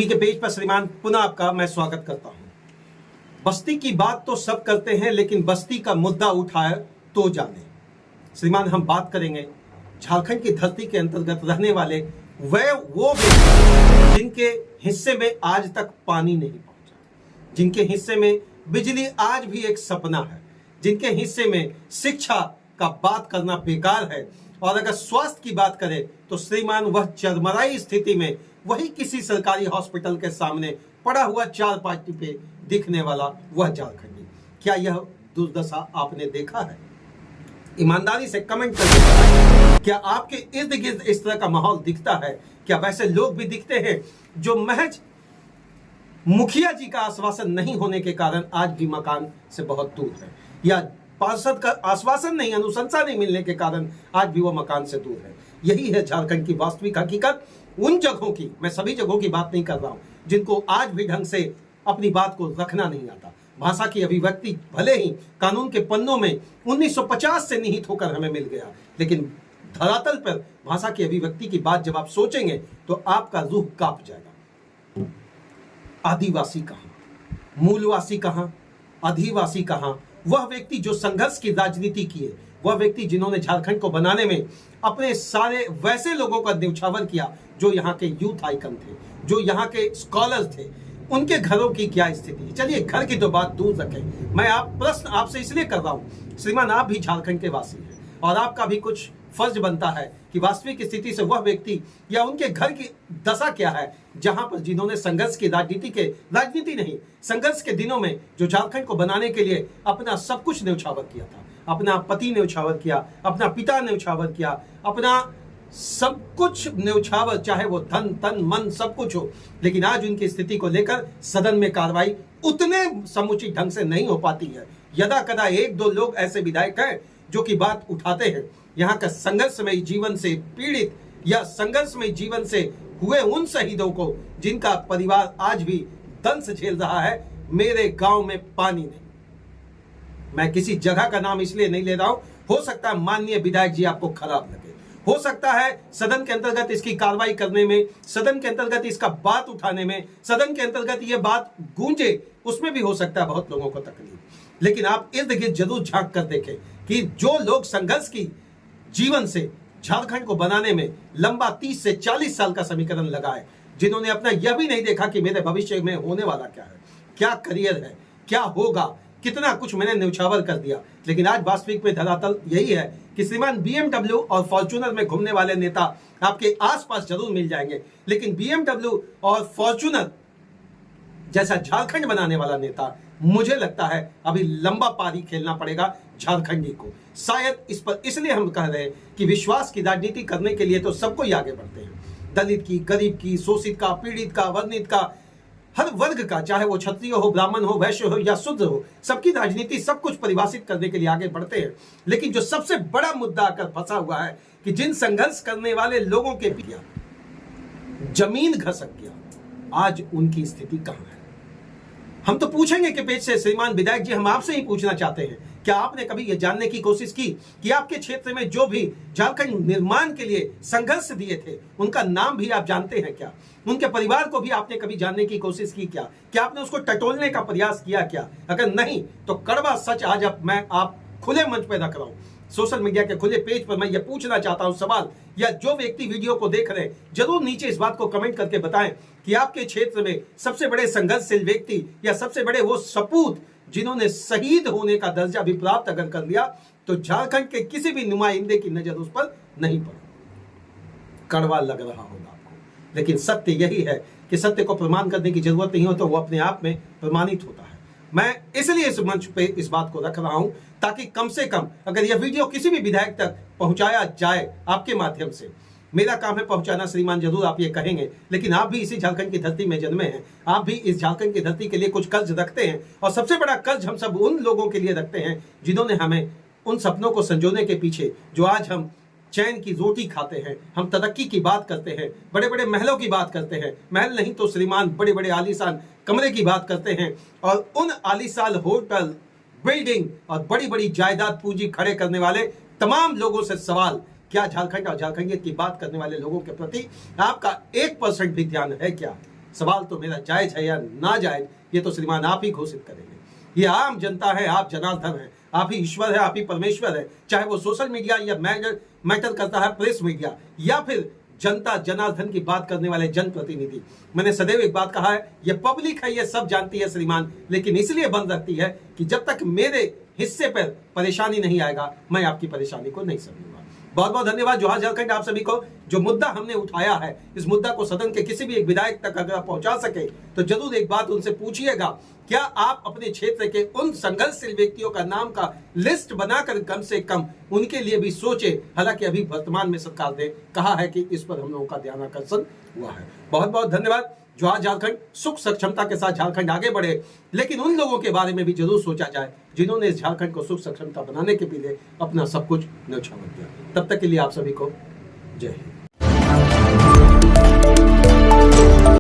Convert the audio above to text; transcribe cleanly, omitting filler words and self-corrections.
TV के page पर श्रीमान पुनः आपका मैं स्वागत करता हूं। बस्ती की बात तो सब करते हैं, लेकिन बस्ती का मुद्दा उठाए तो जाने। श्रीमान हम बात करेंगे झारखंड की धरती के अंतर्गत रहने वाले वो व्यक्ति जिनके हिस्से में आज तक पानी नहीं पहुंचा, जिनके हिस्से में बिजली आज भी एक सपना है, जिनके हिस्से में शिक्षा का बात करना बेकार है, और अगर स्वास्थ्य की बात करें तो श्रीमान वह चरमराई स्थिति में वही किसी सरकारी हॉस्पिटल के सामने पड़ा हुआ चार पाटी पे दिखने वाला वह झारखंडी। क्या यह दुर्दशा आपने देखा है? ईमानदारी से कमेंट करके बताएं। क्या आपके इर्द गिर्द इस तरह का माहौल दिखता है? क्या वैसे लोग भी दिखते हैं जो महज मुखिया जी का आश्वासन नहीं होने के कारण आज भी मकान से बहुत दूर है, या पार्षद का आश्वासन नहीं, अनुशंसा नहीं मिलने के कारण आज भी वो मकान से दूर है? यही है झारखंड की वास्तविक हकीकत। उन जगहों की, मैं सभी जगहों की बात नहीं कर रहा हूं, जिनको आज भी ढंग से अपनी बात को रखना नहीं आता। भाषा की अभिव्यक्ति भले ही कानून के पन्नों में 1950 से निहित होकर हमें मिल गया, लेकिन धरातल पर भाषा की अभिव्यक्ति की बात जब आप सोचेंगे तो आपका रूह कांप जाएगा। आदिवासी कहां, मूलवासी कहां, अधिवासी कहां? वह व्यक्ति जो संघर्ष की राजनीति किए, वह व्यक्ति जिन्होंने झारखंड को बनाने में अपने सारे वैसे लोगों का न्यौछावर किया जो यहाँ के यूथ आइकन थे, जो यहाँ के स्कॉलर्स थे, उनके घरों की क्या स्थिति? चलिए घर की तो बात दूर रखें, मैं प्रश्न आपसे इसलिए कर रहा हूं श्रीमान, आप भी झारखंड के वासी हैं और आपका भी कुछ फर्ज बनता है कि वास्तविक स्थिति से वह व्यक्ति या उनके घर की दशा क्या है, जहां पर जिन्होंने संघर्ष की राजनीति नहीं, संघर्ष के दिनों में जो झारखंड को बनाने के लिए अपना सब कुछ न्यौछावर किया था, अपना पति न्यौछावर किया, अपना पिता न्यौछावर किया, अपना सब कुछ न्यौछावर, चाहे वो धन तन मन सब कुछ हो, लेकिन आज उनकी स्थिति को लेकर सदन में कार्रवाई उतने समुचित ढंग से नहीं हो पाती है। यदा कदा एक दो लोग ऐसे विधायक हैं जो कि बात उठाते हैं यहाँ का संघर्षमय जीवन से पीड़ित या संघर्षमय जीवन से हुए उन शहीदों को जिनका परिवार आज भी दंश झेल रहा है। मेरे गांव में पानी नहीं। मैं किसी जगह का नाम इसलिए नहीं ले रहा हूं, हो सकता है माननीय विधायक जी आपको खराब लगे, हो सकता है सदन के अंतर्गत इसकी कार्रवाई करने में, सदन के अंतर्गत इसका बात उठाने में, सदन के अंतर्गत ये बात गूंजे, उसमें भी हो सकता है बहुत लोगों को तकलीफ। लेकिन आप इर्द गिर्द जरूर झांक कर देखें कि जो लोग संघर्ष की जीवन से झारखंड को बनाने में लंबा 30 से 40 साल का समीकरण लगाए, जिन्होंने अपना यह भी नहीं देखा कि मेरे भविष्य में होने वाला क्या है, क्या करियर है, क्या होगा, कितना कुछ मैंने न्यौछावर कर दिया, लेकिन आज वास्तविक में धरातल यही है कि श्रीमान BMW और फॉर्च्यूनर में घूमने वाले नेता आपके आसपास जरूर मिल जाएंगे, लेकिन BMW और फॉर्च्यूनर जैसा झारखंड बनाने वाला नेता मुझे लगता है अभी लंबा पारी खेलना पड़ेगा झारखंडी को। शायद इस पर इसलिए हम कह रहे हैं कि विश्वास की राजनीति करने के लिए तो सबको ही आगे बढ़ते हैं, दलित की, गरीब की, शोषित का, पीड़ित का, वर्णित का, हर वर्ग का, चाहे वो क्षत्रिय हो, ब्राह्मण हो, वैश्य हो या शूद्र हो, सबकी राजनीति सब कुछ परिभाषित करने के लिए आगे बढ़ते हैं। लेकिन जो सबसे बड़ा मुद्दा आकर फंसा हुआ है कि जिन संघर्ष करने वाले लोगों के पिया जमीन घसक गया, आज उनकी स्थिति कहां है? हम तो पूछेंगे कि पेज से श्रीमान विधायक जी, हम आपसे ही पूछना चाहते हैं, क्या आपने कभी यह जानने की कोशिश की कि आपके क्षेत्र में जो भी झारखंड निर्माण के लिए संघर्ष दिए थे उनका नाम भी आप जानते हैं क्या? उनके परिवार को भी आपने कभी जानने की कोशिश की क्या? क्या आपने उसको टटोलने का प्रयास किया क्या? अगर नहीं तो कड़वा सच आज मैं आप खुले मंच पे रख रहा हूं, सोशल मीडिया के खुले पेज पर मैं ये पूछना चाहता हूं सवाल, या जो व्यक्ति वीडियो को देख रहे हैं जरूर नीचे इस बात को कमेंट करके बताएं कि आपके क्षेत्र में सबसे बड़े संघर्षशील व्यक्ति या सबसे बड़े वो सपूत जिन्होंने शहीद होने का दर्जा भी प्राप्त अगर कर लिया तो झारखंड के किसी भी नुमाइंदे की नजर उस पर नहीं पड़ी। कड़वा लग रहा होगा आपको, लेकिन सत्य यही है कि सत्य को प्रमाण करने की जरूरत नहीं हो तो वो अपने आप में प्रमाणित होता है। मैं इसलिए इस मंच पे इस बात को रख रहा हूं ताकि कम से कम अगर यह वीडियो किसी भी विधायक तक पहुंचाया जाए आपके माध्यम से, मेरा काम है पहुंचाना श्रीमान, जरूर आप ये कहेंगे, लेकिन आप भी इसी झारखंड की धरती में जन्मे हैं, आप भी इस झारखंड की धरती के लिए कुछ कर्ज रखते हैं, और सबसे बड़ा कर्ज हम सब उन लोगों के लिए रखते हैं जिन्होंने हमें उन सपनों को संजोने के पीछे, जो आज हम चैन की रोटी खाते हैं, हम तरक्की की बात करते हैं, बड़े बड़े महलों की बात करते हैं, महल नहीं तो श्रीमान बड़े बड़े आलीशान कमरे की बात करते हैं, और उन आलीशान होटल, बिल्डिंग और बड़ी बड़ी जायदाद पूंजी खड़े करने वाले तमाम लोगों से सवाल, क्या झारखंड और झारखंडियत की बात करने वाले लोगों के प्रति आपका 1% भी ध्यान है क्या? सवाल तो मेरा जायज है या ना जायज, ये तो श्रीमान आप ही घोषित करेंगे। ये आम जनता है, आप जनार्दन है, आप ही ईश्वर है, आप ही परमेश्वर है, चाहे वो सोशल मीडिया या मैटर करता है प्रेस मीडिया या फिर जनता जनार्दन की बात करने वाले जनप्रतिनिधि। मैंने सदैव एक बात कहा है, ये पब्लिक है, ये सब जानती है श्रीमान, लेकिन इसलिए बंद रखती है कि जब तक मेरे हिस्से पर परेशानी नहीं आएगा मैं आपकी परेशानी को नहीं समझूंगा। बहुत बहुत धन्यवाद जोहार झारखंड आप सभी को। जो मुद्दा हमने उठाया है, इस मुद्दा को सदन के किसी भी एक विधायक तक अगर आप पहुंचा सके तो जरूर एक बात उनसे पूछिएगा, क्या आप अपने क्षेत्र के उन संघर्षशील व्यक्तियों का नाम का लिस्ट बनाकर कम से कम उनके लिए भी सोचे। हालांकि अभी वर्तमान में सरकार ने कहा है कि इस पर हम लोगों का ध्यान आकर्षण हुआ है। बहुत बहुत धन्यवाद। जोहार झारखंड, सुख सक्षमता के साथ झारखंड आगे बढ़े, लेकिन उन लोगों के बारे में भी जरूर सोचा जाए जिन्होंने इस झारखंड को सुख सक्षमता बनाने के लिए अपना सब कुछ न्यौछावर किया। तब तक के लिए आप सभी को जय हिंद।